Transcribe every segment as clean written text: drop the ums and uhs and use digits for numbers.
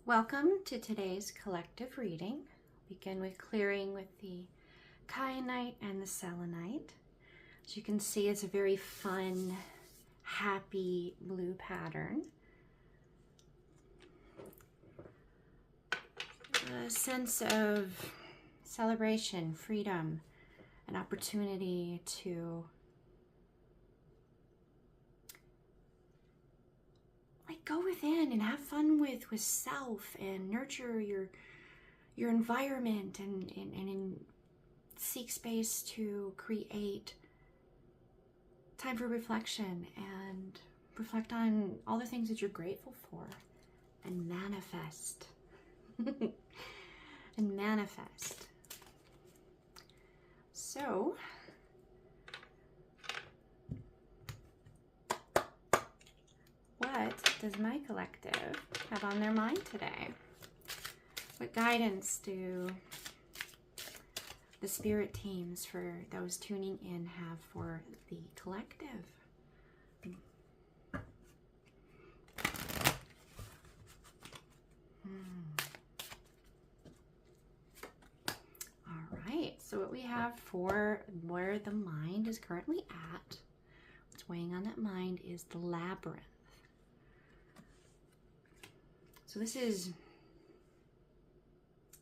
Welcome to today's collective reading. Begin with clearing with the kyanite and the selenite. As you can see, it's a very fun, happy blue pattern. A sense of celebration, freedom, an opportunity to go within and have fun with self and nurture your environment and seek space to create time for reflection and reflect on all the things that you're grateful for and manifest. And manifest. So, what does my collective have on their mind today? What guidance do the spirit teams for those tuning in have for the collective? All right, so what we have for where the mind is currently at, what's weighing on that mind is the labyrinth. So this is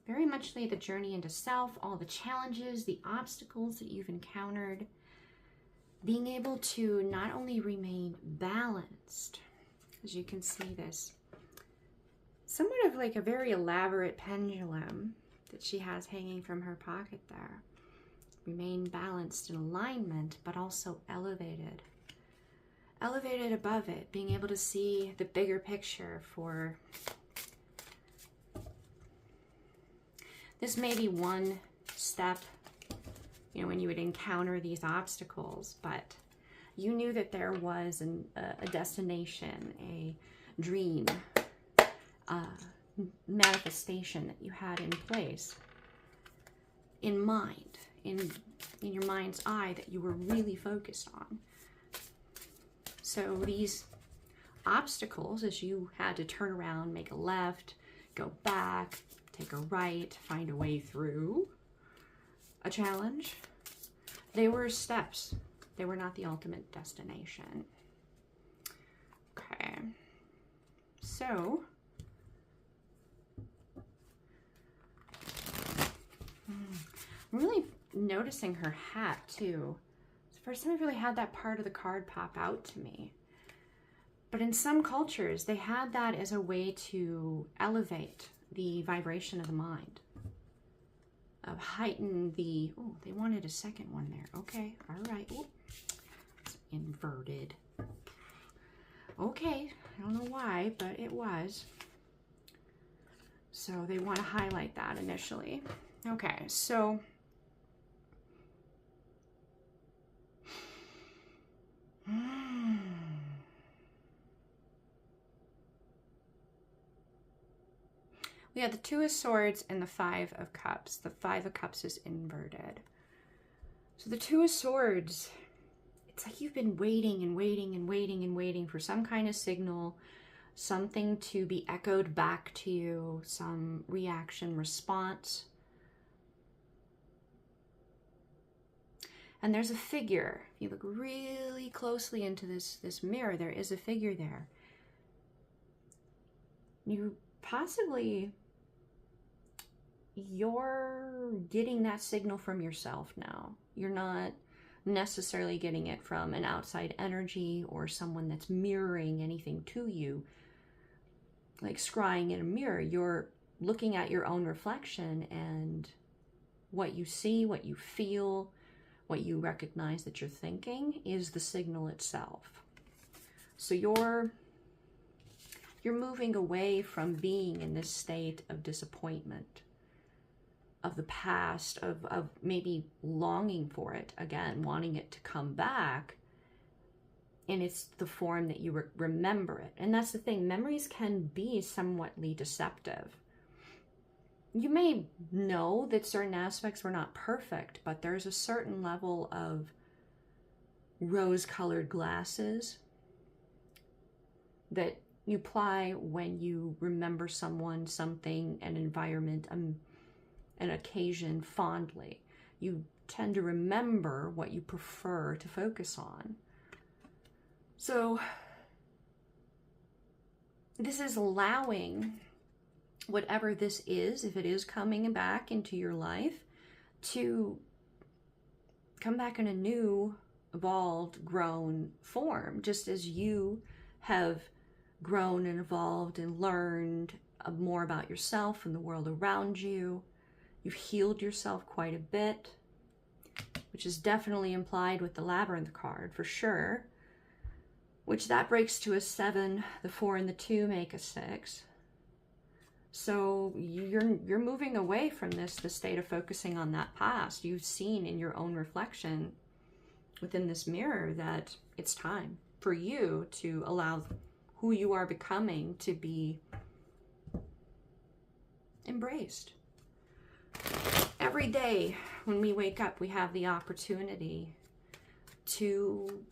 very much like the journey into self, all the challenges, the obstacles that you've encountered, being able to not only remain balanced, as you can see this, somewhat of like a very elaborate pendulum that she has hanging from her pocket there. Remain balanced in alignment, but also elevated. Elevated above it, being able to see the bigger picture for this may be one step, when you would encounter these obstacles, but you knew that there was a destination, a dream, manifestation that you had in place, in mind, in your mind's eye, that you were really focused on. So these obstacles, as you had to turn around, make a left, go back, take a right, find a way through a challenge, they were steps. They were not the ultimate destination. Okay. So, I'm really noticing her hat too. It's the first time I've really had that part of the card pop out to me. But in some cultures, they had that as a way to elevate the vibration of the mind, of heighten the, oh, they wanted a second one there. Okay, all right. Ooh, it's inverted. Okay, I don't know why, but it was. So they want to highlight that initially. Okay, so we have the Two of Swords and the Five of Cups. The Five of Cups is inverted. So the Two of Swords, it's like you've been waiting and waiting and waiting and waiting for some kind of signal, something to be echoed back to you, some reaction, response. And there's a figure. If you look really closely into this mirror, there is a figure there. You possibly, you're getting that signal from yourself now. You're not necessarily getting it from an outside energy or someone that's mirroring anything to you, like scrying in a mirror. You're looking at your own reflection, and what you see, what you feel, what you recognize that you're thinking is the signal itself. So you're moving away from being in this state of disappointment, of the past, of maybe longing for it again, wanting it to come back, and it's the form that you remember it. And that's the thing, memories can be somewhatly deceptive. You may know that certain aspects were not perfect, but there's a certain level of rose-colored glasses that you apply when you remember someone, something, an environment, an occasion fondly. You tend to remember what you prefer to focus on. So this is allowing whatever this is, if it is coming back into your life, to come back in a new, evolved, grown form, just as you have grown and evolved and learned more about yourself and the world around you. You've healed yourself quite a bit, which is definitely implied with the Labyrinth card for sure, which that breaks to a 7. The 4 and the 2 make a 6. So you're moving away from the state of focusing on that past. You've seen in your own reflection within this mirror that it's time for you to allow who you are becoming to be embraced. Every day when we wake up, we have the opportunity to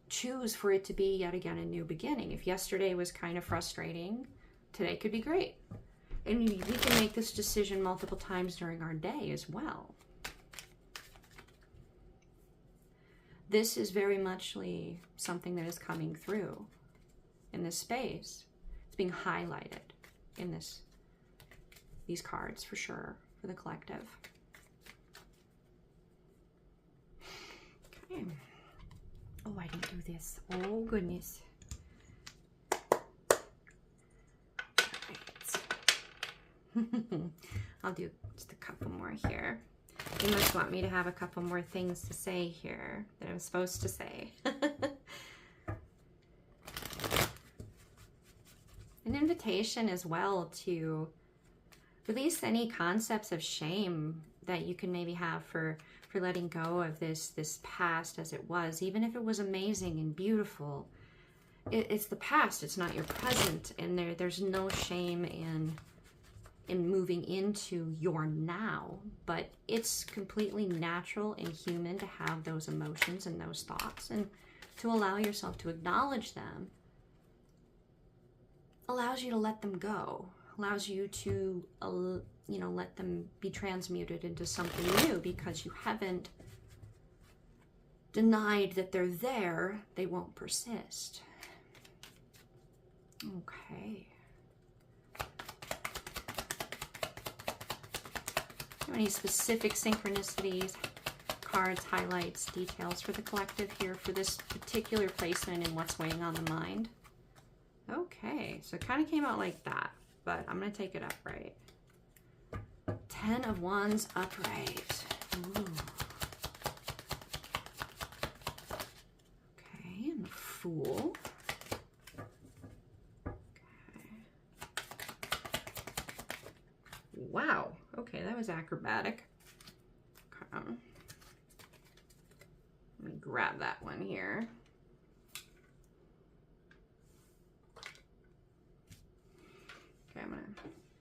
choose for it to be yet again a new beginning. If yesterday was kind of frustrating, today could be great. And we can make this decision multiple times during our day as well. This is very much something that is coming through in this space. It's being highlighted in these cards for sure, for the collective. Okay. Oh, I didn't do this. Oh, goodness. I'll do just a couple more here. You must want me to have a couple more things to say here that I'm supposed to say. An invitation as well to release any concepts of shame that you can maybe have for letting go of this past as it was, even if it was amazing and beautiful. It's the past, it's not your present, and there's no shame in moving into your now, but it's completely natural and human to have those emotions and those thoughts, and to allow yourself to acknowledge them allows you to let them go, allows you to let them be transmuted into something new, because you haven't denied that they're there. They won't persist. Okay. Any specific synchronicities, cards, highlights, details for the collective here for this particular placement and what's weighing on the mind? Okay, so it kind of came out like that, but I'm going to take it upright. 10 of Wands upright. Ooh. Okay, and the Fool. Okay. Wow. Okay, that was acrobatic. Let me grab that one here. Okay,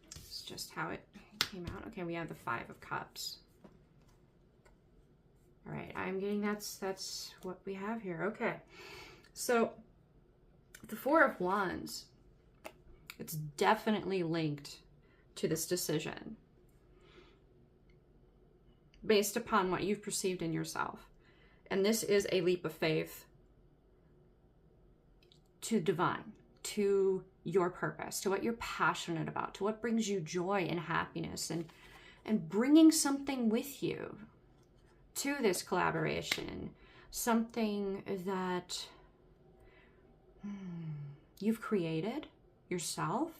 it's just how it came out. Okay, we have the 5 of Cups. All right, I'm getting that's what we have here. Okay, so the 4 of Wands, it's definitely linked to this decision based upon what you've perceived in yourself. And this is a leap of faith to divine, to your purpose, to what you're passionate about, to what brings you joy and happiness, and bringing something with you to this collaboration, something that you've created yourself,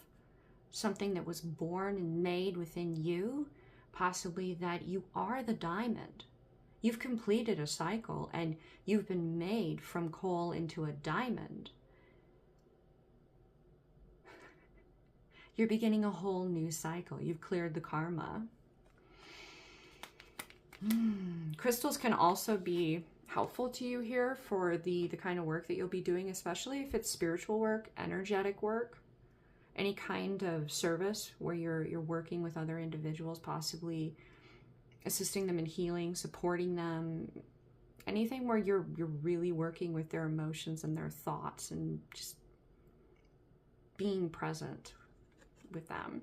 something that was born and made within you, possibly that you are the diamond. You've completed a cycle and you've been made from coal into a diamond. You're beginning a whole new cycle. You've cleared the karma. Crystals can also be helpful to you here for the kind of work that you'll be doing, especially if it's spiritual work, energetic work, any kind of service where you're working with other individuals, possibly assisting them in healing, supporting them, anything where you're really working with their emotions and their thoughts and just being present with them.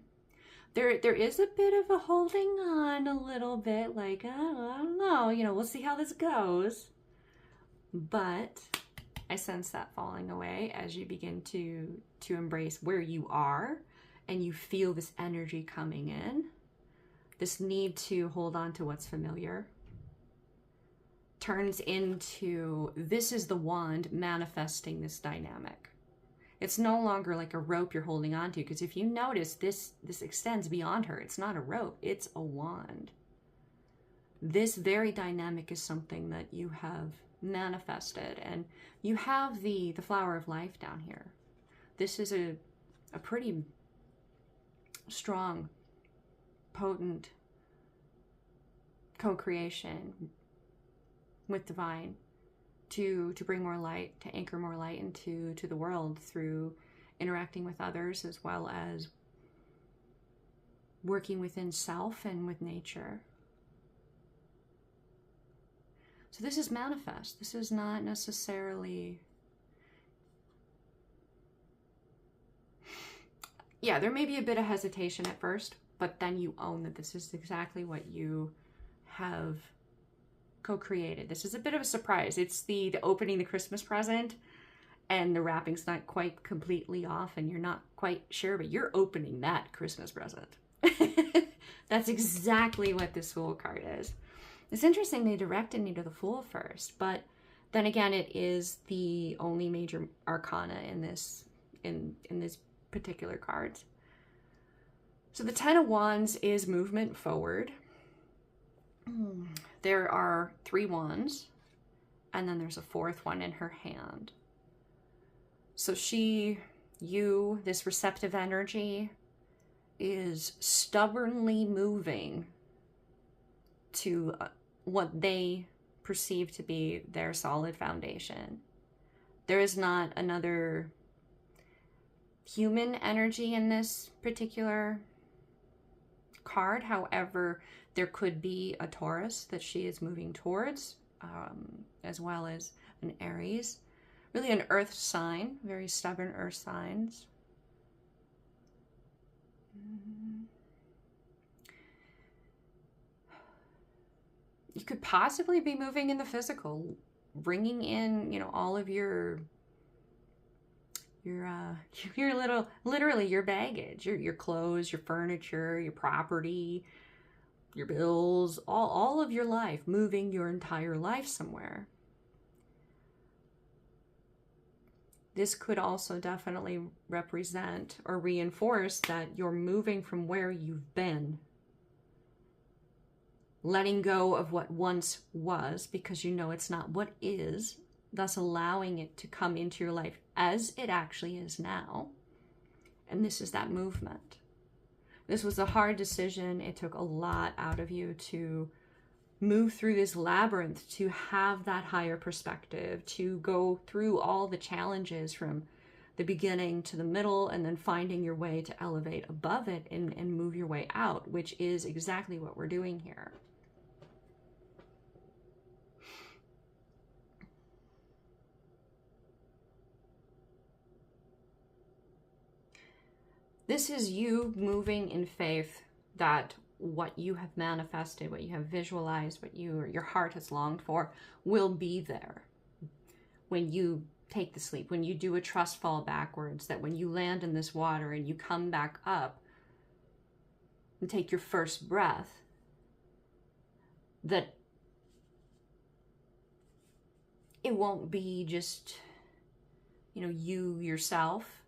There is a bit of a holding on a little bit, like, oh, I don't know, you know, we'll see how this goes. But I sense that falling away as you begin to embrace where you are, and you feel this energy coming in. This need to hold on to what's familiar turns into, this is the wand manifesting this dynamic. It's no longer like a rope you're holding on to, because if you notice, this extends beyond her. It's not a rope, it's a wand. This very dynamic is something that you have manifested, and you have the flower of life down here. This is a pretty strong, potent co-creation with divine to bring more light, to anchor more light into the world through interacting with others, as well as working within self and with nature. So this is manifest. This is not necessarily, yeah, there may be a bit of hesitation at first, but then you own that this is exactly what you have co-created. This is a bit of a surprise. It's the opening the Christmas present, and the wrapping's not quite completely off, and you're not quite sure, but you're opening that Christmas present. That's exactly what this Fool card is. It's interesting they directed me to the Fool first, but then again, it is the only major arcana in this particular cards. So the Ten of Wands is movement forward. There are 3 wands, and then there's a 4th one in her hand. So this receptive energy is stubbornly moving to what they perceive to be their solid foundation. There is not another human energy in this particular card. However, there could be a Taurus that she is moving towards, as well as an Aries. Really an earth sign, very stubborn earth signs. You could possibly be moving in the physical, bringing in, you know, all of your literally your baggage, your clothes, your furniture, your property, your bills, all of your life, moving your entire life somewhere. This could also definitely represent or reinforce that you're moving from where you've been, letting go of what once was, because you know it's not what is, thus allowing it to come into your life as it actually is now. And this is that movement. This was a hard decision. It took a lot out of you to move through this labyrinth, to have that higher perspective, to go through all the challenges from the beginning to the middle, and then finding your way to elevate above it and move your way out, which is exactly what we're doing here. This is you moving in faith that what you have manifested, what you have visualized, what your heart has longed for will be there. When you take the sleep, when you do a trust fall backwards, that when you land in this water and you come back up and take your first breath, that it won't be just, you know, you yourself.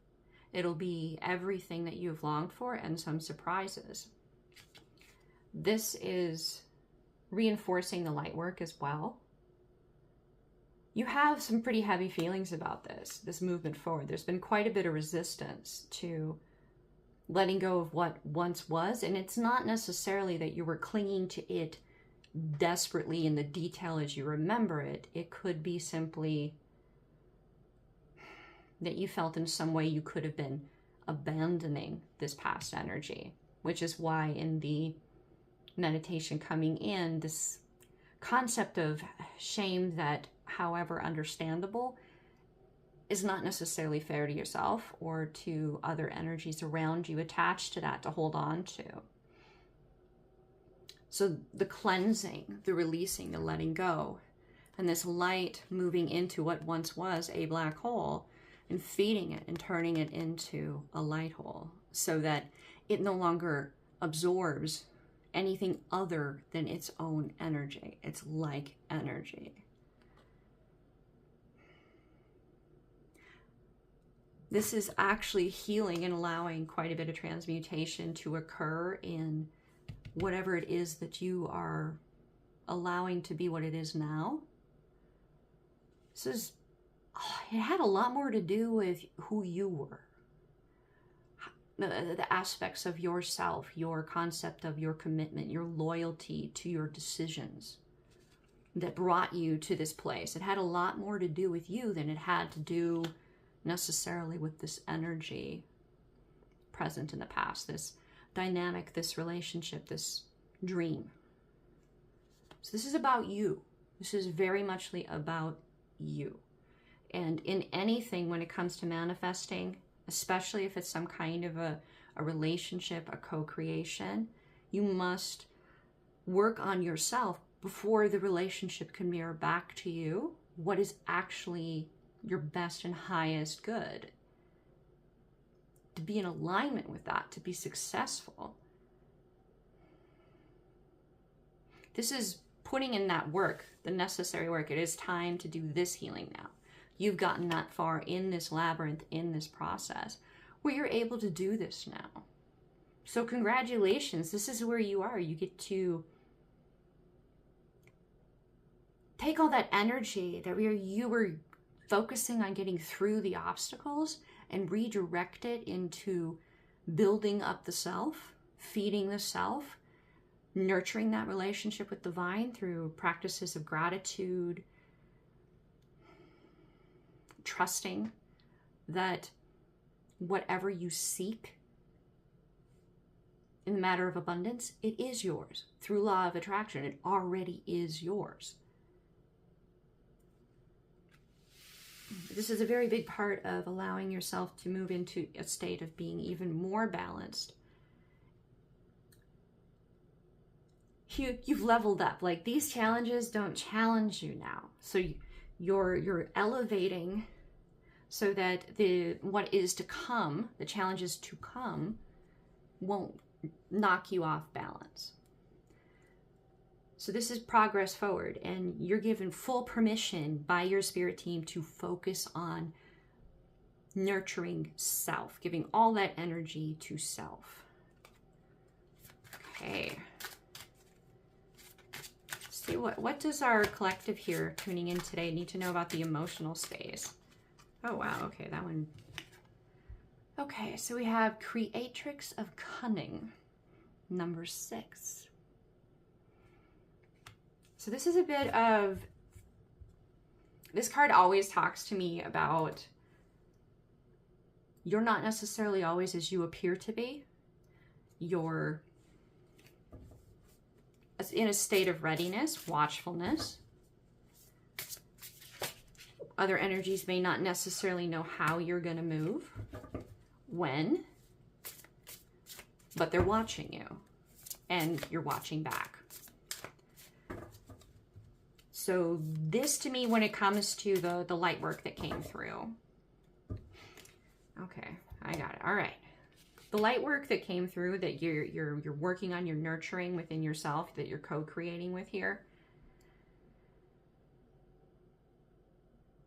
It'll be everything that you've longed for and some surprises. This is reinforcing the light work as well. You have some pretty heavy feelings about this movement forward. There's been quite a bit of resistance to letting go of what once was, and it's not necessarily that you were clinging to it desperately in the detail as you remember it. It could be simply that you felt in some way you could have been abandoning this past energy, which is why in the meditation coming in, this concept of shame that, however understandable, is not necessarily fair to yourself or to other energies around you attached to that to hold on to. So the cleansing, the releasing, the letting go, and this light moving into what once was a black hole and feeding it and turning it into a light hole so that it no longer absorbs anything other than its own energy. It's like energy. This is actually healing and allowing quite a bit of transmutation to occur in whatever it is that you are allowing to be what it is now. This is, it had a lot more to do with who you were. The aspects of yourself, your concept of your commitment, your loyalty to your decisions that brought you to this place. It had a lot more to do with you than it had to do necessarily with this energy present in the past, this dynamic, this relationship, this dream. So this is about you. This is very muchly about you. And in anything when it comes to manifesting, especially if it's some kind of a relationship, a co-creation, you must work on yourself before the relationship can mirror back to you what is actually your best and highest good. To be in alignment with that, to be successful. This is putting in that work, the necessary work. It is time to do this healing now. You've gotten that far in this labyrinth, in this process, where you're able to do this now. So congratulations, this is where you are. You get to take all that energy that you were focusing on getting through the obstacles and redirect it into building up the self, feeding the self, nurturing that relationship with the divine through practices of gratitude, trusting that whatever you seek in the matter of abundance, it is yours. Through law of attraction, it already is yours. This is a very big part of allowing yourself to move into a state of being even more balanced. You've leveled up. Like, these challenges don't challenge you now. So you're elevating so that what is to come, the challenges to come, won't knock you off balance. So this is progress forward, and you're given full permission by your spirit team to focus on nurturing self, giving all that energy to self. Okay. Let's see, what does our collective here tuning in today need to know about the emotional space? Oh, wow. Okay, that one. Okay, so we have Creatrix of Cunning, number 6. So this is a bit of, this card always talks to me about you're not necessarily always as you appear to be. You're in a state of readiness, watchfulness. Other energies may not necessarily know how you're going to move, when, but they're watching you, and you're watching back. So this, to me, when it comes to the light work that came through. Okay, I got it. All right. The light work that came through, that you're working on, you're nurturing within yourself, that you're co-creating with here.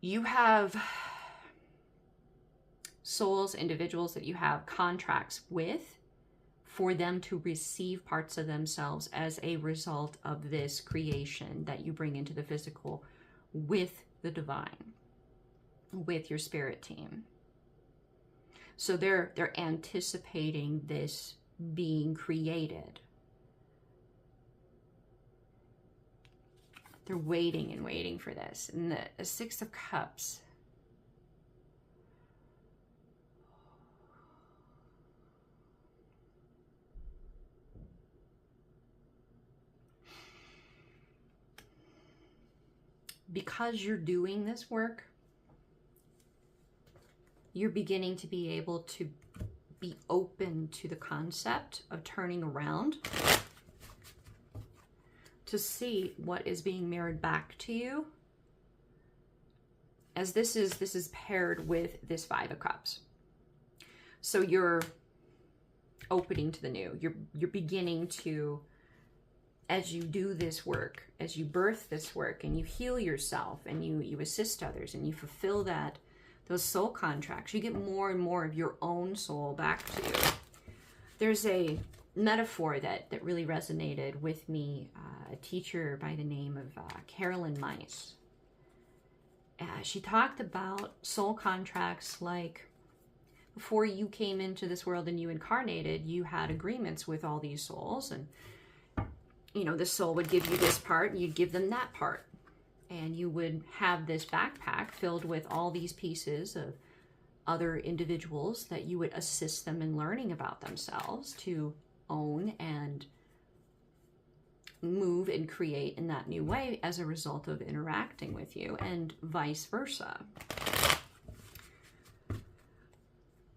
You have souls, individuals that you have contracts with for them to receive parts of themselves as a result of this creation that you bring into the physical with the divine, with your spirit team. So they're anticipating this being created. They're waiting and waiting for this. And the 6 of Cups. Because you're doing this work, you're beginning to be able to be open to the concept of turning around to see what is being mirrored back to you, as this is paired with this Five of Cups. So you're opening to the new. You're beginning to, as you do this work, as you birth this work and you heal yourself and you assist others and you fulfill those soul contracts, you get more and more of your own soul back to you. There's a metaphor that really resonated with me, a teacher by the name of Carolyn Mice. She talked about soul contracts like before you came into this world and you incarnated, you had agreements with all these souls, and you know, the soul would give you this part and you'd give them that part. And you would have this backpack filled with all these pieces of other individuals that you would assist them in learning about themselves to own and move and create in that new way as a result of interacting with you, and vice versa.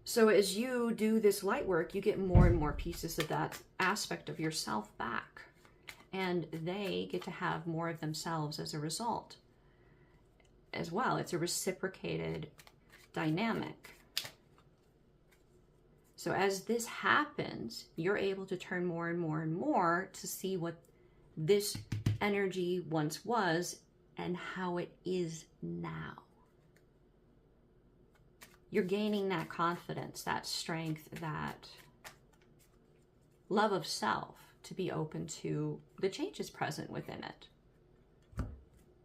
So as you do this light work, you get more and more pieces of that aspect of yourself back. And they get to have more of themselves as a result as well. It's a reciprocated dynamic. So as this happens, you're able to turn more and more and more to see what this energy once was and how it is now. You're gaining that confidence, that strength, that love of self to be open to the changes present within it,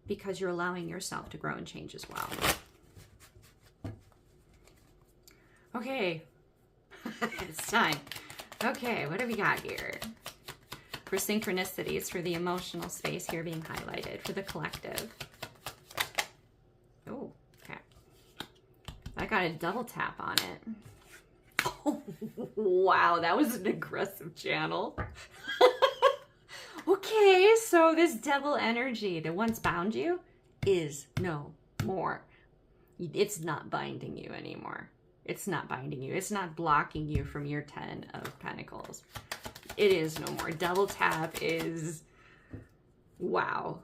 because you're allowing yourself to grow and change as well. Okay, it's time. Okay, what do we got here? For synchronicities, for the emotional space here being highlighted, for the collective. Oh, okay. I got a double tap on it. Oh, wow, that was an aggressive channel. Okay, so this devil energy that once bound you is no more. It's not binding you anymore. It's not binding you. It's not blocking you from your 10 of Pentacles. It is no more. Double tap is, wow.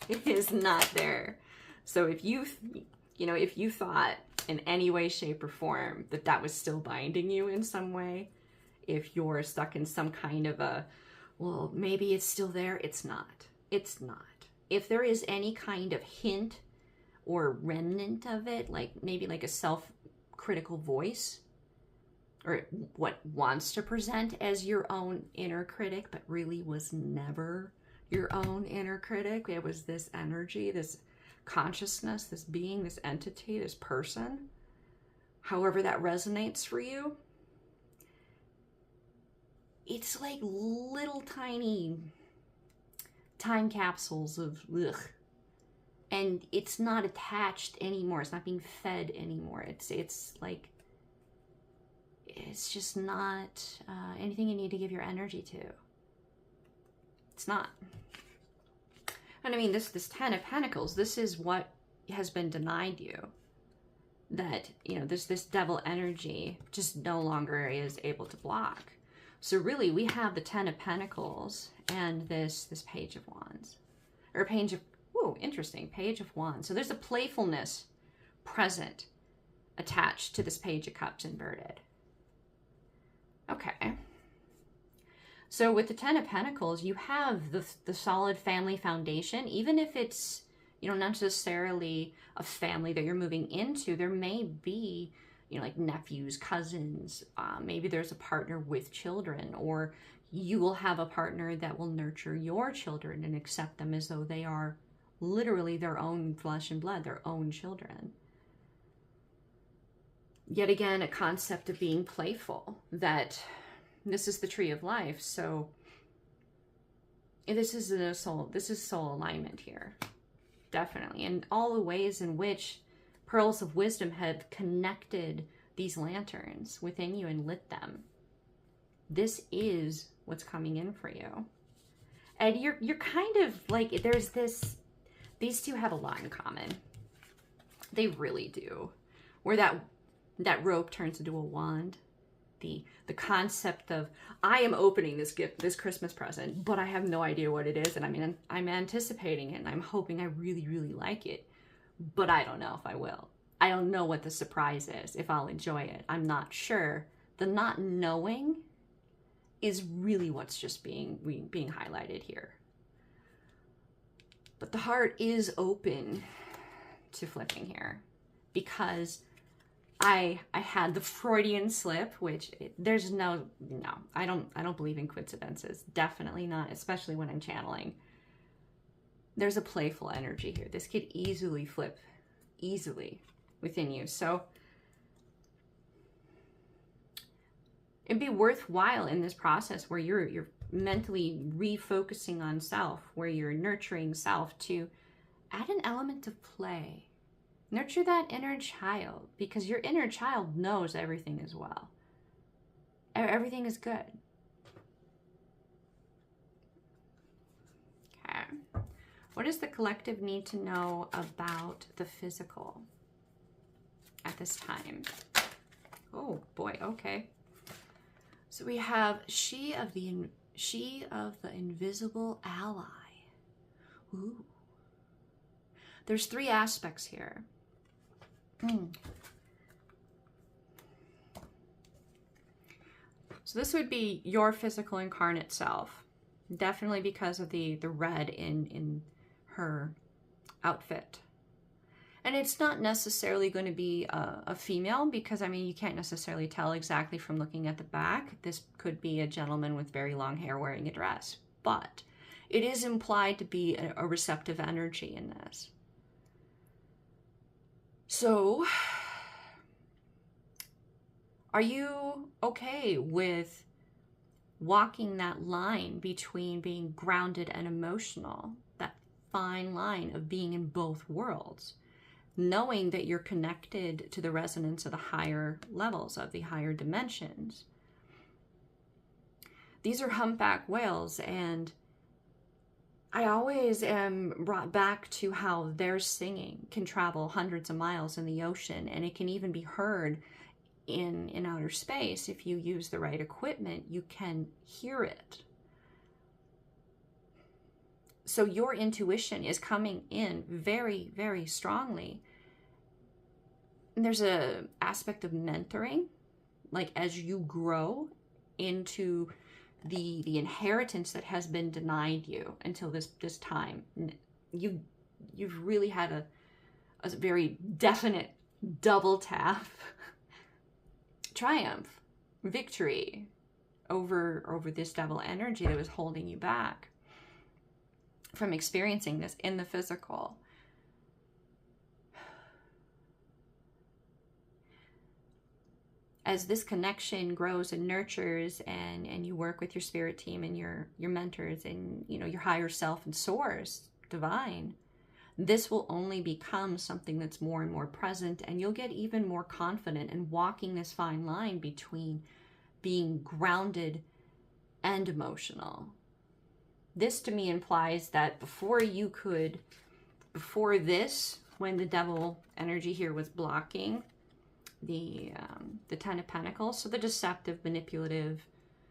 It is not there. So if you thought in any way, shape, or form that was still binding you in some way, if you're stuck in some kind of a, well, maybe it's still there, it's not. It's not. If there is any kind of hint or remnant of it, like maybe like a self-critical voice, or what wants to present as your own inner critic, but really was never your own inner critic. It was this energy, this consciousness, this being, this entity, this person. However that resonates for you, it's like little tiny time capsules of ugh. And it's not attached anymore. It's not being fed anymore. It's like, it's just not anything you need to give your energy to. It's not. And I mean, this 10 of Pentacles, this is what has been denied you. That, you know, this devil energy just no longer is able to block. So really, we have the 10 of Pentacles and this Page of Wands. Or Page of, whoa, interesting, Page of Wands. So there's a playfulness present attached to this Page of Cups inverted. Okay. So with the 10 of Pentacles, you have the solid family foundation, even if it's, you know, not necessarily a family that you're moving into. There may be, you know, like nephews, cousins, maybe there's a partner with children, or you will have a partner that will nurture your children and accept them as though they are literally their own flesh and blood, their own children. Yet again, a concept of being playful, that this is the tree of life. So this is soul alignment here. Definitely. And all the ways in which pearls of wisdom have connected these lanterns within you and lit them. This is what's coming in for you. And you're kind of like, there's this, these two have a lot in common. They really do. where that rope turns into a wand. The concept of, I am opening this gift, this Christmas present, but I have no idea what it is, and I'm anticipating it, and I'm hoping I really, really like it, but I don't know if I will. I don't know what the surprise is, if I'll enjoy it. I'm not sure. The not knowing is really what's just being highlighted here. But the heart is open to flipping here, because I had the Freudian slip, which there's no, I don't believe in coincidences. Definitely not, especially when I'm channeling. There's a playful energy here. This could easily flip, easily within you. So it'd be worthwhile in this process where you're mentally refocusing on self, where you're nurturing self, to add an element of play. Nurture that inner child, because your inner child knows everything is well. Everything is good. Okay. What does the collective need to know about the physical at this time? Oh boy, okay. So we have she of the invisible ally. Ooh. There's 3 aspects here. So this would be your physical incarnate self, definitely because of the red in her outfit. And it's not necessarily going to be a female, because I mean, you can't necessarily tell exactly from looking at the back. This could be a gentleman with very long hair wearing a dress, but it is implied to be a receptive energy in this. So, are you okay with walking that line between being grounded and emotional, that fine line of being in both worlds, knowing that you're connected to the resonance of the higher levels, of the higher dimensions? These are humpback whales, and I always am brought back to how their singing can travel hundreds of miles in the ocean, and it can even be heard in outer space. If you use the right equipment, you can hear it. So your intuition is coming in very, very strongly. And there's an aspect of mentoring, like as you grow into the inheritance that has been denied you until this time. You've really had a very definite double tap triumph, victory over this devil energy that was holding you back from experiencing this in the physical. As this connection grows and nurtures, and you work with your spirit team and your mentors and your higher self and source, divine, this will only become something that's more and more present, and you'll get even more confident in walking this fine line between being grounded and emotional. This to me implies that before this, when the devil energy here was blocking the 10 of Pentacles, so the deceptive, manipulative,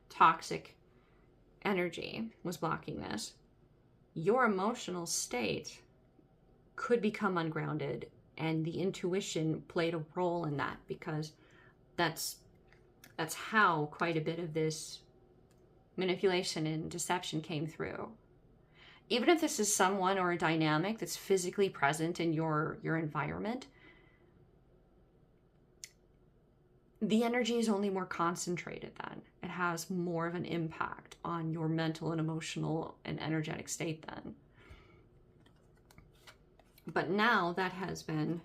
toxic energy was blocking this, your emotional state could become ungrounded, and the intuition played a role in that, because that's how quite a bit of this manipulation and deception came through. Even if this is someone or a dynamic that's physically present in your environment, the energy is only more concentrated then. It has more of an impact on your mental and emotional and energetic state then. But now that has been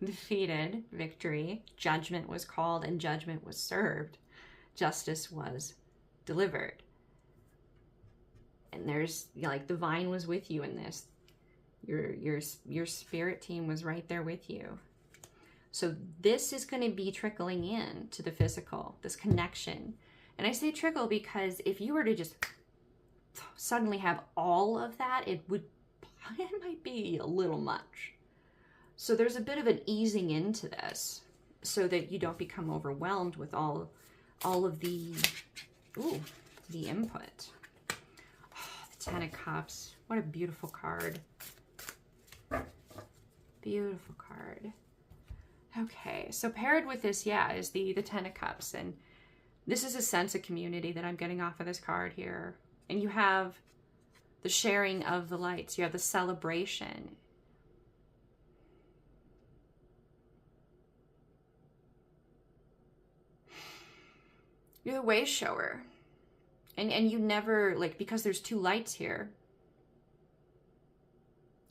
defeated, victory, judgment was called and judgment was served. Justice was delivered. And there's, like, the vine was with you in this. Your spirit team was right there with you. So this is going to be trickling in to the physical, this connection. And I say trickle because if you were to just suddenly have all of that, it might be a little much. So there's a bit of an easing into this so that you don't become overwhelmed with all of the, the input. Oh, the Ten of Cups. What a beautiful card. Beautiful card. Okay, so paired with this, yeah, is the Ten of Cups. And this is a sense of community that I'm getting off of this card here. And you have the sharing of the lights. You have the celebration. You're the way shower. And you never, like, because there's two lights here,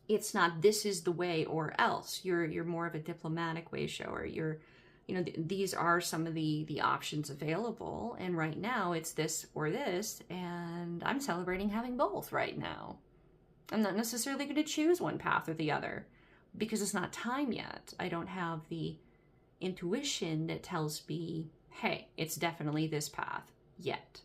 it's not this is the way or else. You're more of a diplomatic way shower. You're, you know, these are some of the options available. And right now it's this or this. And I'm celebrating having both right now. I'm not necessarily going to choose one path or the other because it's not time yet. I don't have the intuition that tells me, hey, it's definitely this path yet.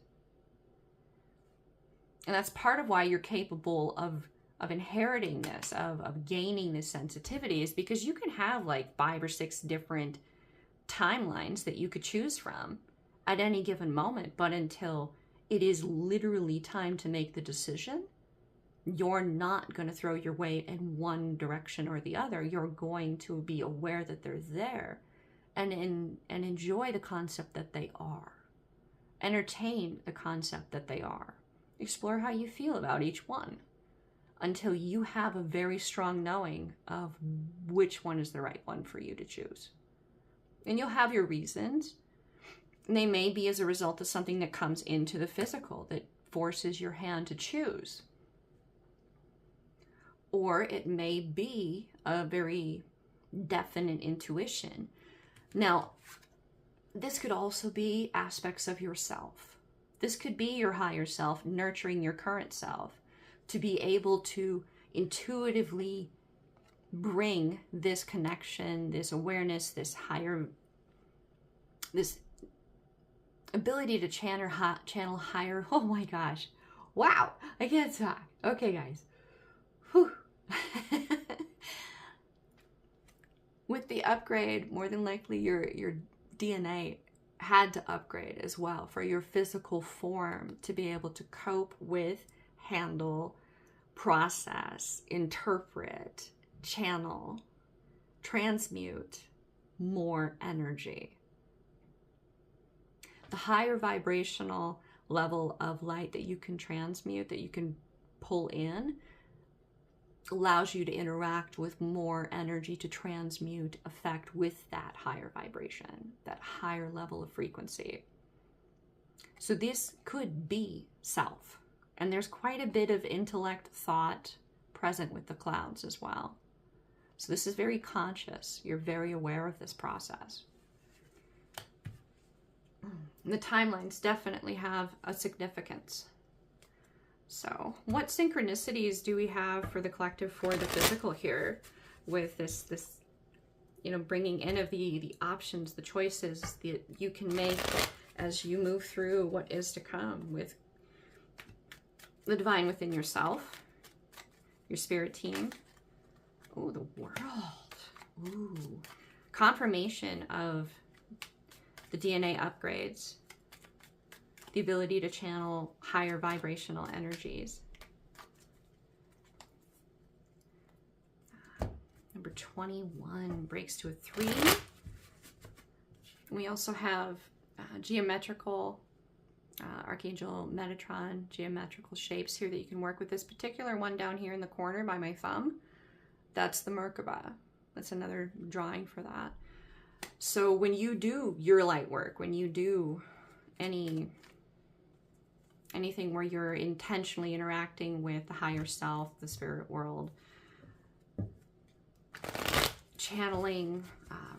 And that's part of why you're capable of inheriting this, of gaining this sensitivity, is because you can have like 5 or 6 different timelines that you could choose from at any given moment. But until it is literally time to make the decision, you're not going to throw your weight in one direction or the other. You're going to be aware that they're there and enjoy the concept that they are. Entertain the concept that they are. Explore how you feel about each one until you have a very strong knowing of which one is the right one for you to choose. And you'll have your reasons. And they may be as a result of something that comes into the physical that forces your hand to choose. Or it may be a very definite intuition. Now, this could also be aspects of yourself. This could be your higher self nurturing your current self to be able to intuitively bring this connection, this awareness, this ability to channel higher. Oh my gosh. Wow. I can't talk. Okay, guys. Whew. With the upgrade, more than likely your DNA had to upgrade as well for your physical form to be able to cope with, handle, process, interpret, channel, transmute more energy. The higher vibrational level of light that you can transmute, that you can pull in, allows you to interact with more energy to transmute effect with that higher vibration, that higher level of frequency. So this could be self. And there's quite a bit of intellect, thought present with the clouds as well. So this is very conscious. You're very aware of this process. The timelines definitely have a significance. So what synchronicities do we have for the collective, for the physical here with this you know, bringing in of the options, the choices that you can make as you move through what is to come with the divine within yourself, your spirit team. Oh, the world. Ooh. Confirmation of the DNA upgrades. The ability to channel higher vibrational energies. Number 21 breaks to a 3. We also have geometrical, Archangel Metatron, geometrical shapes here that you can work with. This particular one down here in the corner by my thumb, that's the Merkaba. That's another drawing for that. So when you do your light work, when you do anything where you're intentionally interacting with the higher self, the spirit world, channeling,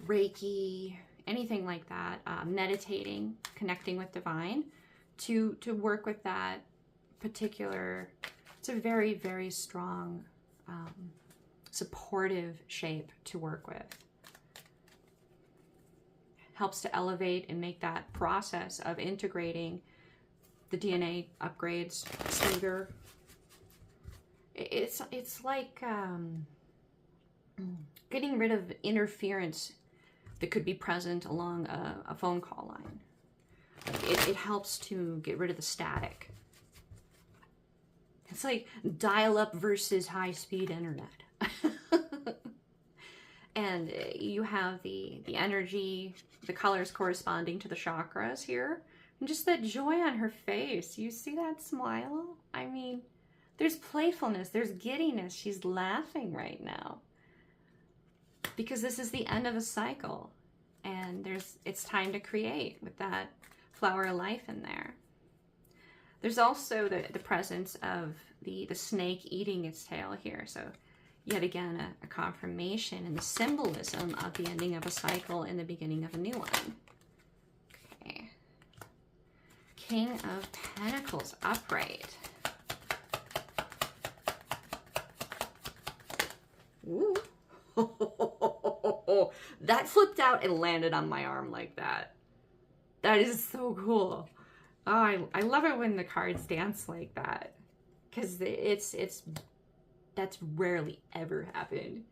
Reiki, anything like that, meditating, connecting with divine, to work with that particular, it's a very, very strong, supportive shape to work with. Helps to elevate and make that process of integrating the DNA upgrades smoother. It's like getting rid of interference that could be present along a phone call line. It helps to get rid of the static. It's like dial-up versus high-speed internet. And you have the energy, the colors corresponding to the chakras here. And just that joy on her face. You see that smile? I mean, there's playfulness, there's giddiness. She's laughing right now. Because this is the end of a cycle. And it's time to create with that flower of life in there. There's also the presence of the snake eating its tail here. So yet again, a confirmation and the symbolism of the ending of a cycle and the beginning of a new one. Okay. King of Pentacles upright. Ooh. That flipped out and landed on my arm like that. That is so cool. Oh, I love it when the cards dance like that. Because that's rarely ever happened.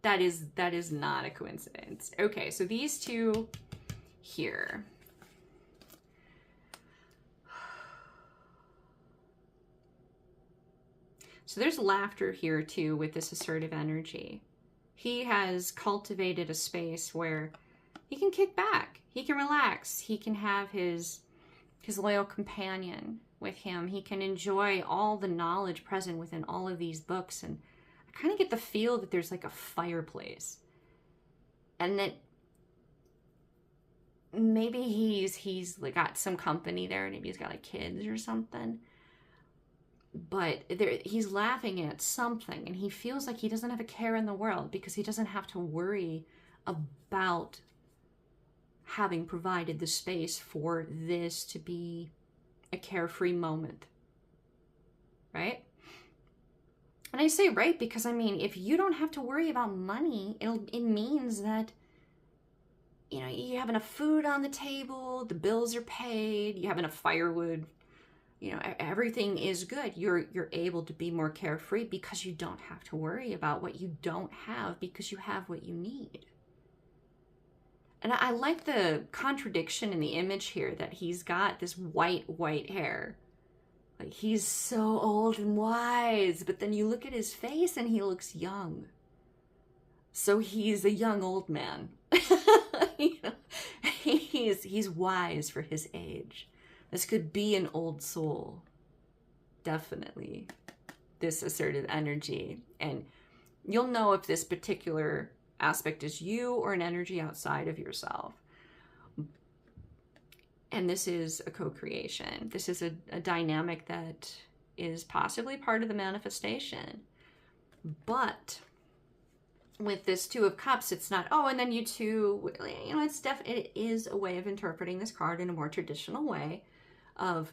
That is not a coincidence. Okay, so these two here. So there's laughter here too with this assertive energy. He has cultivated a space where he can kick back, he can relax, he can have his loyal companion with him. He can enjoy all the knowledge present within all of these books. And I kind of get the feel that there's like a fireplace. And that maybe he's like got some company there. Maybe he's got like kids or something. But he's laughing at something. And he feels like he doesn't have a care in the world because he doesn't have to worry about having provided the space for this to be a carefree moment, right? And I say right because, I mean, if you don't have to worry about money, it means that, you know, you have enough food on the table, the bills are paid, you have enough firewood, you know, everything is good. You're able to be more carefree because you don't have to worry about what you don't have because you have what you need. And I like the contradiction in the image here that he's got this white hair. Like he's so old and wise, but then you look at his face and he looks young. So he's a young old man. You know, he's wise for his age. This could be an old soul. Definitely. This assertive energy. And you'll know if this particular aspect is you or an energy outside of yourself. And this is a co-creation. This is a dynamic that is possibly part of the manifestation. But with this Two of Cups, it's not, oh, and then you two, you know, it is a way of interpreting this card in a more traditional way of,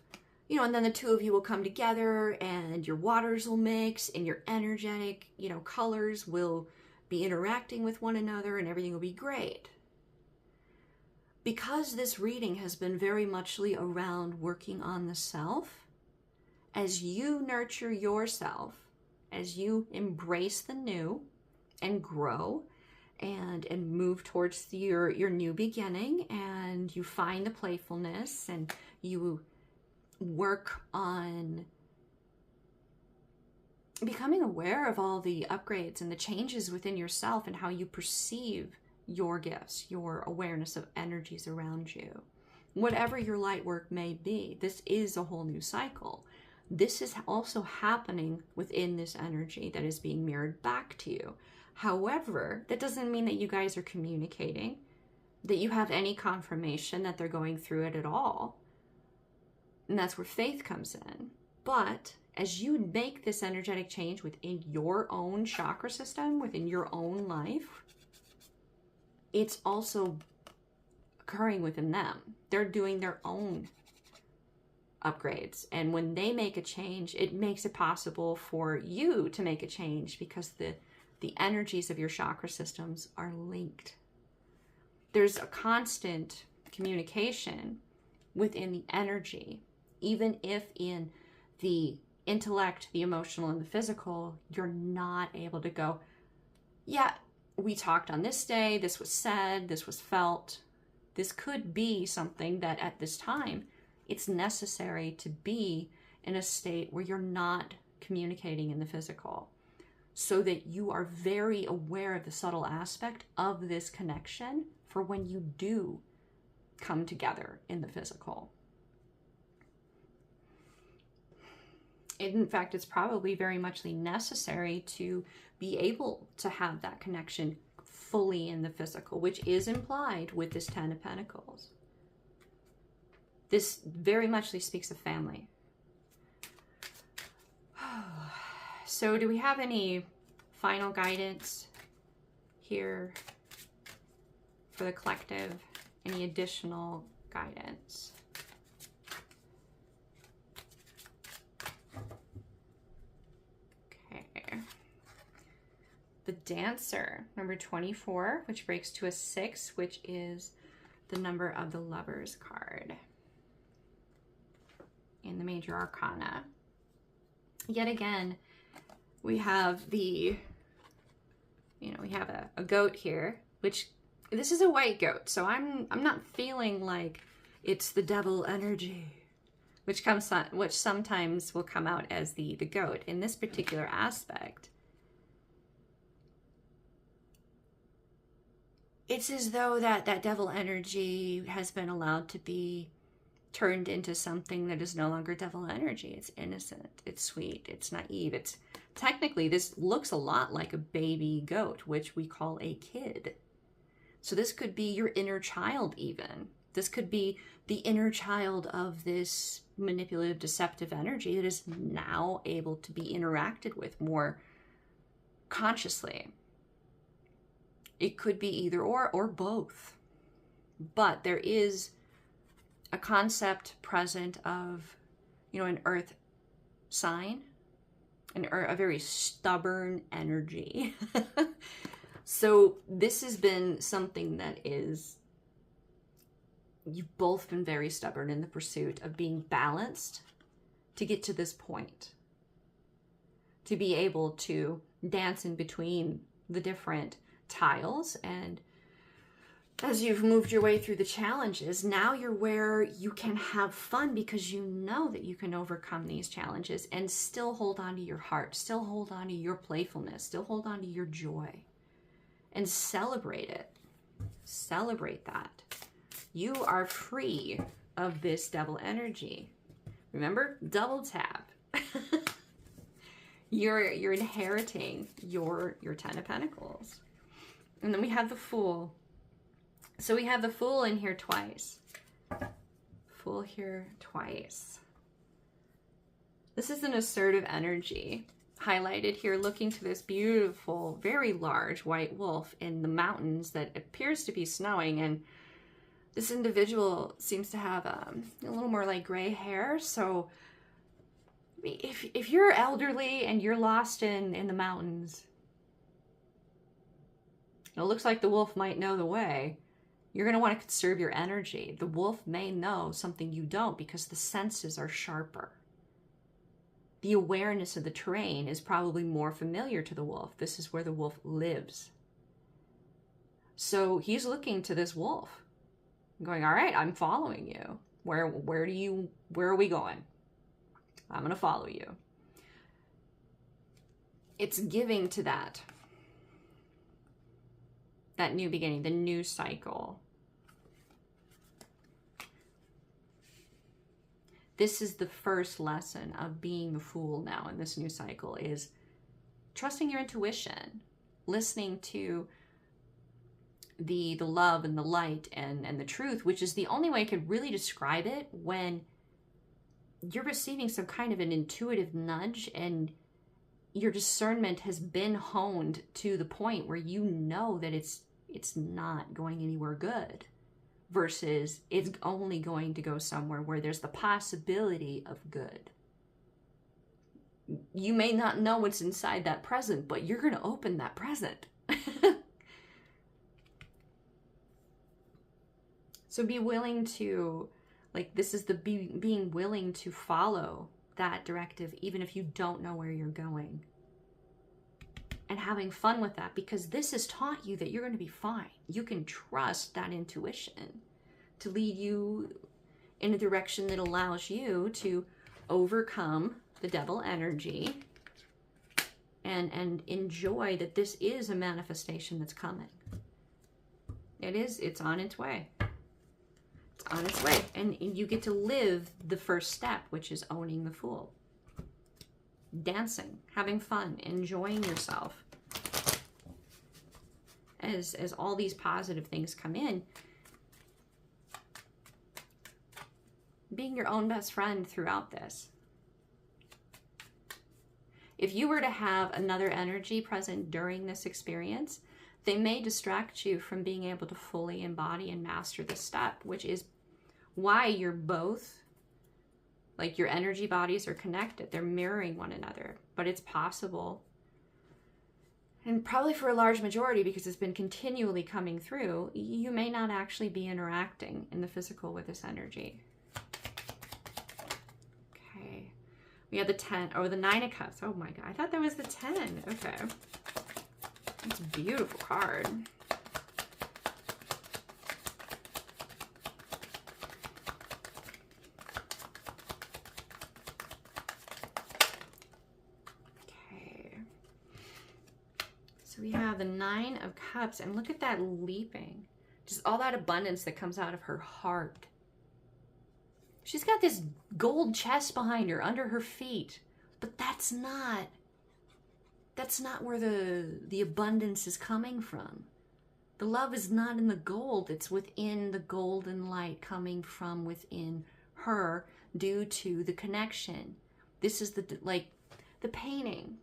you know, and then the two of you will come together and your waters will mix and your energetic, you know, colors will be interacting with one another and everything will be great. Because this reading has been very muchly around working on the self, as you nurture yourself, as you embrace the new and grow and move towards your new beginning, and you find the playfulness and you work on becoming aware of all the upgrades and the changes within yourself and how you perceive your gifts, your awareness of energies around you. Whatever your light work may be, this is a whole new cycle. This is also happening within this energy that is being mirrored back to you. However, that doesn't mean that you guys are communicating, that you have any confirmation that they're going through it at all. And that's where faith comes in. But as you make this energetic change within your own chakra system, within your own life, it's also occurring within them. They're doing their own upgrades. And when they make a change, it makes it possible for you to make a change because the energies of your chakra systems are linked. There's a constant communication within the energy, even if in the intellect, the emotional, and the physical, you're not able to go, yeah, we talked on this day, this was said, this was felt. This could be something that at this time, it's necessary to be in a state where you're not communicating in the physical, so that you are very aware of the subtle aspect of this connection for when you do come together in the physical. In fact, it's probably very much necessary to be able to have that connection fully in the physical, which is implied with this 10 of Pentacles. This very much speaks of family. So do we have any final guidance here for the collective? Any additional guidance? Okay. The Dancer, number 24, which breaks to a 6, which is the number of the Lovers card in the Major Arcana. Yet again, we have the, we have a goat here, which this is a white goat. So I'm not feeling like it's the devil energy, which sometimes will come out as the goat. In this particular aspect, it's as though that devil energy has been allowed to be turned into something that is no longer devil energy. It's innocent, it's sweet, it's naive. It's technically, this looks a lot like a baby goat, which we call a kid. So this could be your inner child even. This could be the inner child of this manipulative, deceptive energy that is now able to be interacted with more consciously. It could be either or both. But there is a concept present of, an earth sign, a very stubborn energy. So this has been something that is, you've both been very stubborn in the pursuit of being balanced to get to this point, to be able to dance in between the different tiles. And as you've moved your way through the challenges, now you're where you can have fun because you know that you can overcome these challenges and still hold on to your heart, still hold on to your playfulness, still hold on to your joy, and celebrate it. Celebrate that. You are free of this devil energy. Remember, double tap. You're inheriting your 10 of Pentacles. And then we have the Fool. So we have the Fool in here twice. Fool here twice. This is an assertive energy. Highlighted here, looking to this beautiful, very large white wolf in the mountains that appears to be snowing. And this individual seems to have a little more like gray hair. So if you're elderly and you're lost in the mountains, it looks like the wolf might know the way. You're going to want to conserve your energy. The wolf may know something you don't because the senses are sharper. The awareness of the terrain is probably more familiar to the wolf. This is where the wolf lives. So he's looking to this wolf, going, all right, I'm following you. Where are we going? I'm going to follow you. It's giving to that new beginning, the new cycle. This is the first lesson of being the Fool now in this new cycle, is trusting your intuition, listening to the love and the light and the truth, which is the only way I could really describe it, when you're receiving some kind of an intuitive nudge and your discernment has been honed to the point where you know that it's not going anywhere good, versus it's only going to go somewhere where there's the possibility of good. You may not know what's inside that present, but you're going to open that present. So be willing to, this is the being willing to follow that directive, even if you don't know where you're going. and having fun with that, because this has taught you that you're going to be fine. You can trust that intuition to lead you in a direction that allows you to overcome the devil energy and enjoy that this is a manifestation that's coming. It's on its way. It's on its way. And you get to live the first step, which is owning the Fool. Dancing, having fun, enjoying yourself. As all these positive things come in, being your own best friend throughout this. If you were to have another energy present during this experience, they may distract you from being able to fully embody and master this step, which is why you're both, like, your energy bodies are connected. They're mirroring one another, but it's possible. And probably for a large majority, because it's been continually coming through, you may not actually be interacting in the physical with this energy. Okay. We have the 10, or the 9 of Cups. Oh my God, I thought that was the 10. Okay. It's a beautiful card. Okay. So we have the 9 of Cups, and look at that leaping. Just all that abundance that comes out of her heart. She's got this gold chest behind her, under her feet. But that's not where the abundance is coming from. The love is not in the gold. It's within the golden light coming from within her due to the connection. This is the painting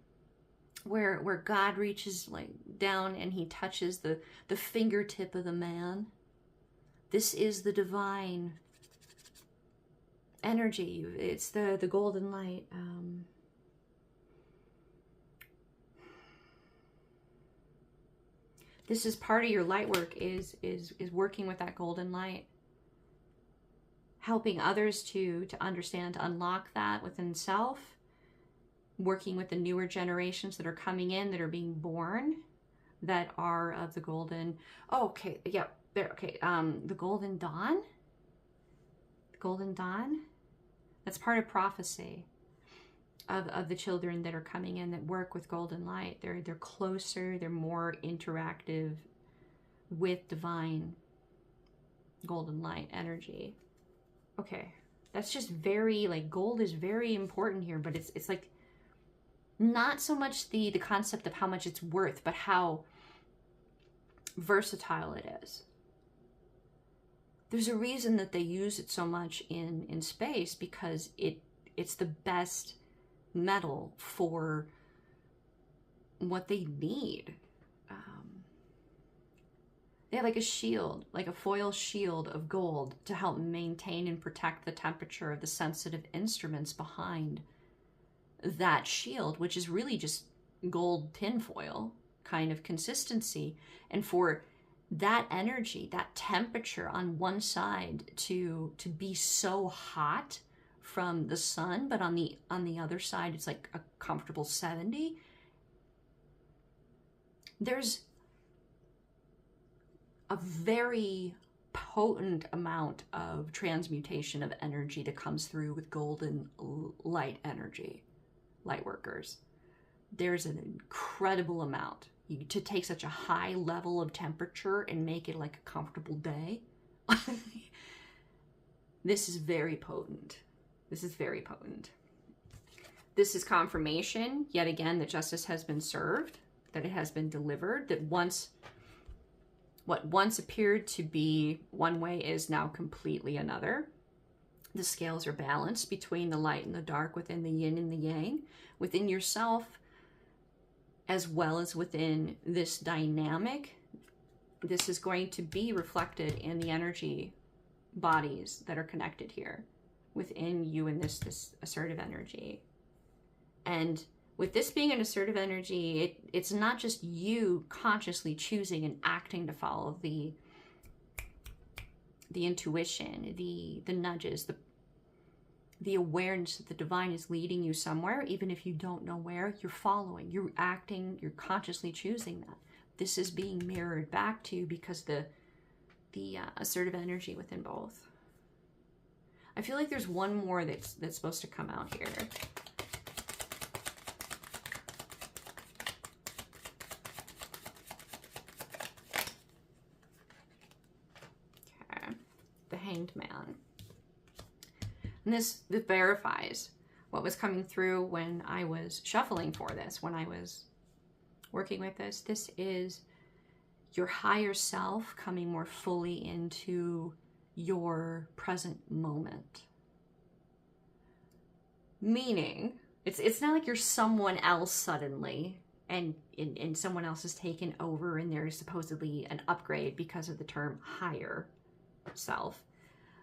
where God reaches down and he touches the fingertip of the man. This is the divine energy. It's the golden light. This is part of your light work, is working with that golden light, helping others to understand, to unlock that within self, working with the newer generations that are coming in, that are being born, that are of the golden. Oh, okay, yeah, there. Okay, the golden dawn. The golden dawn. That's part of prophecy of the children that are coming in that work with golden light. They're closer, they're more interactive with divine golden light energy. Okay, that's just very, gold is very important here, but it's like not so much the concept of how much it's worth, but how versatile it is. There's a reason that they use it so much in space, because it's the best metal for what they need. They have like a shield, like a foil shield of gold to help maintain and protect the temperature of the sensitive instruments behind that shield, which is really just gold tinfoil kind of consistency. And for that energy, that temperature on one side to be so hot from the sun, but on the other side it's like a comfortable 70. There's a very potent amount of transmutation of energy that comes through with golden light energy, light workers. There's an incredible amount. To take such a high level of temperature and make it like a comfortable day. This is very potent. This is very potent. This is confirmation, yet again, that justice has been served, that it has been delivered, that what once appeared to be one way is now completely another. The scales are balanced between the light and the dark, within the yin and the yang, within yourself, as well as within this dynamic. This is going to be reflected in the energy bodies that are connected here within you and this assertive energy. And with this being an assertive energy, it's not just you consciously choosing and acting to follow the intuition, the nudges, the awareness that the divine is leading you somewhere, even if you don't know where, you're following, you're acting, you're consciously choosing that. This is being mirrored back to you because the assertive energy within both. I feel like there's one more that's supposed to come out here. Okay, the Hanged Man. And this verifies what was coming through when I was shuffling for this, when I was working with this. This is your higher self coming more fully into your present moment. Meaning, it's not like you're someone else suddenly and someone else is taken over and there's supposedly an upgrade because of the term higher self.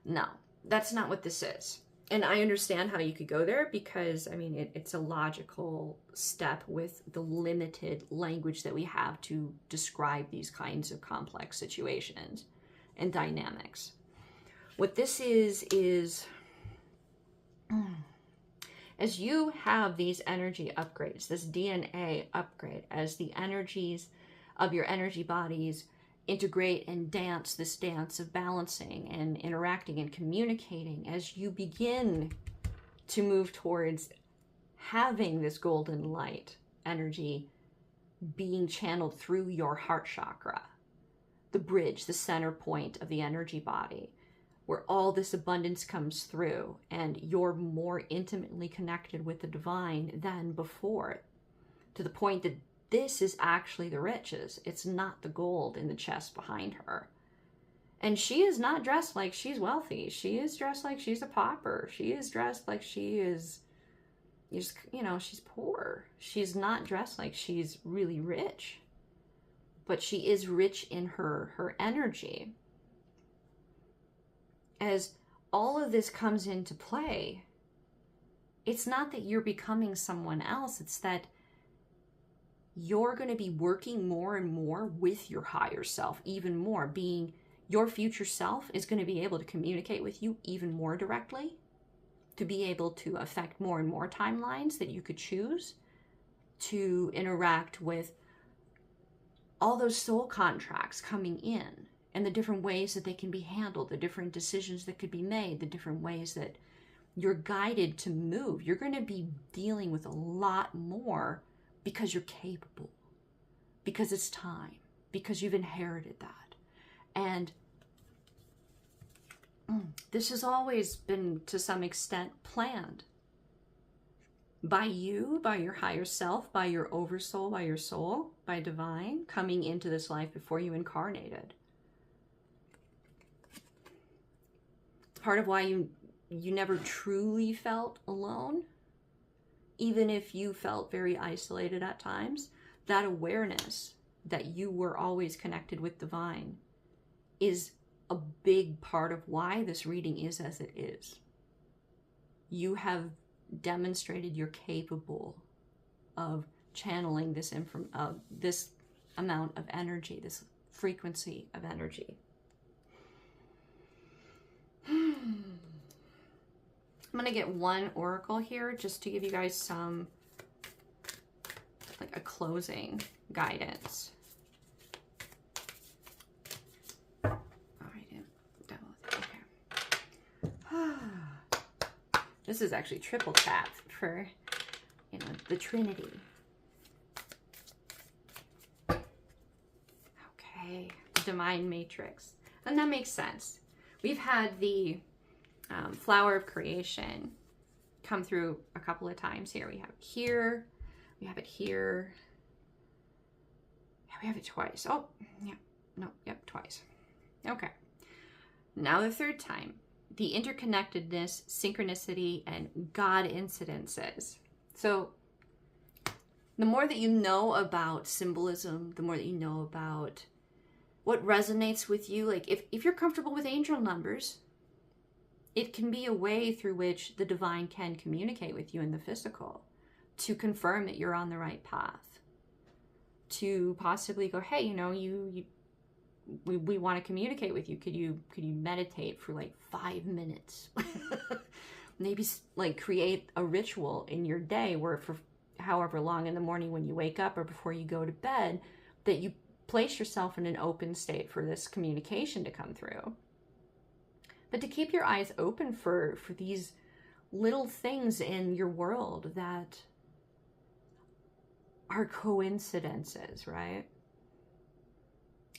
No, that's not what this is. And I understand how you could go there because, I mean, it's a logical step with the limited language that we have to describe these kinds of complex situations and dynamics. What this is as you have these energy upgrades, this DNA upgrade, as the energies of your energy bodies integrate and dance this dance of balancing and interacting and communicating, as you begin to move towards having this golden light energy being channeled through your heart chakra, the bridge, the center point of the energy body, where all this abundance comes through and you're more intimately connected with the divine than before, to the point that this is actually the riches. It's not the gold in the chest behind her. And she is not dressed like she's wealthy. She is dressed like she's a pauper. She is dressed like she is, you know, she's poor. She's not dressed like she's really rich. But she is rich in her energy. As all of this comes into play, it's not that you're becoming someone else. It's that you're going to be working more and more with your higher self, even more. Being your future self is going to be able to communicate with you even more directly, to be able to affect more and more timelines that you could choose, to interact with all those soul contracts coming in and the different ways that they can be handled, the different decisions that could be made, the different ways that you're guided to move. You're going to be dealing with a lot more because you're capable, because it's time, because you've inherited that. And this has always been, to some extent, planned by you, by your higher self, by your oversoul, by your soul, by divine, coming into this life before you incarnated. It's part of why you never truly felt alone. Even if you felt very isolated at times, that awareness that you were always connected with divine is a big part of why this reading is as it is. You have demonstrated you're capable of channeling this amount of energy, this frequency of energy. I'm going to get one oracle here just to give you guys some, like, a closing guidance. Oh, I didn't double. Okay. This is actually triple tap for, you know, the Trinity. Okay. Divine Matrix. And that makes sense. We've had the Flower of Creation come through a couple of times here. We have it here. We have it here. Yeah, we have it twice. Oh, yeah. No, yep, twice. Okay. Now the third time. The interconnectedness, synchronicity, and God incidences. So the more that you know about symbolism, the more that you know about what resonates with you. Like if you're comfortable with angel numbers, it can be a way through which the divine can communicate with you in the physical to confirm that you're on the right path. To possibly go, hey, you know, we want to communicate with you. Could you meditate for like 5 minutes? maybe like create a ritual in your day where for however long in the morning when you wake up or before you go to bed, that you place yourself in an open state for this communication to come through. But to keep your eyes open for these little things in your world that are coincidences, right?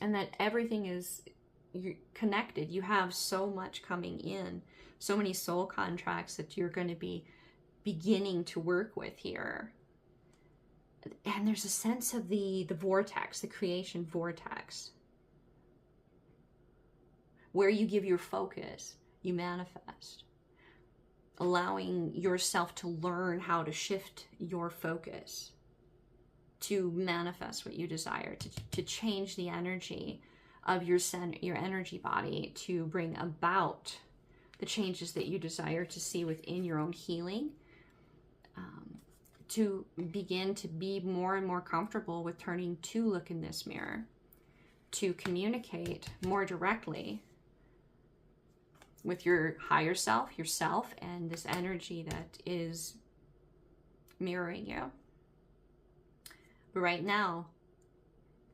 And that everything is connected. You have so much coming in, so many soul contracts that you're going to be beginning to work with here. And there's a sense of the vortex, the creation vortex, where you give your focus, you manifest. Allowing yourself to learn how to shift your focus to manifest what you desire, to change the energy of your energy body, to bring about the changes that you desire to see within your own healing, to begin to be more and more comfortable with turning to look in this mirror, to communicate more directly with your higher self, yourself, and this energy that is mirroring you. But right now,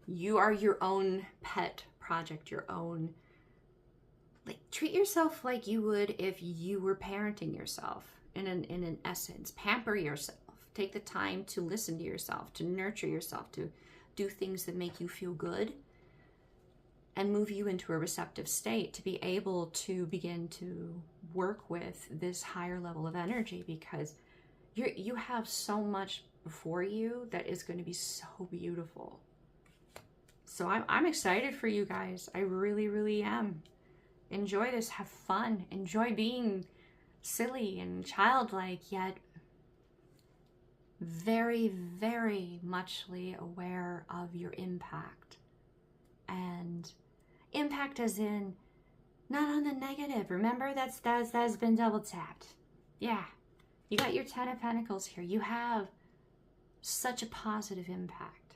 you are your own pet project, your own, like, treat yourself like you would if you were parenting yourself in an essence. Pamper yourself. Take the time to listen to yourself, to nurture yourself, to do things that make you feel good and move you into a receptive state to be able to begin to work with this higher level of energy, because you have so much before you that is going to be so beautiful. So I'm excited for you guys. I really, really am. Enjoy this. Have fun. Enjoy being silly and childlike, yet very, very muchly aware of your impact. And impact as in not on the negative. Remember, that's been double tapped. Yeah. You got your 10 of Pentacles here. You have such a positive impact.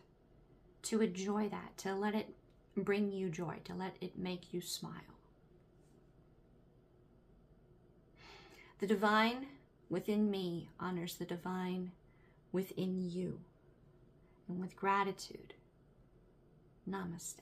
To enjoy that, to let it bring you joy, to let it make you smile. The divine within me honors the divine within you. And with gratitude, namaste.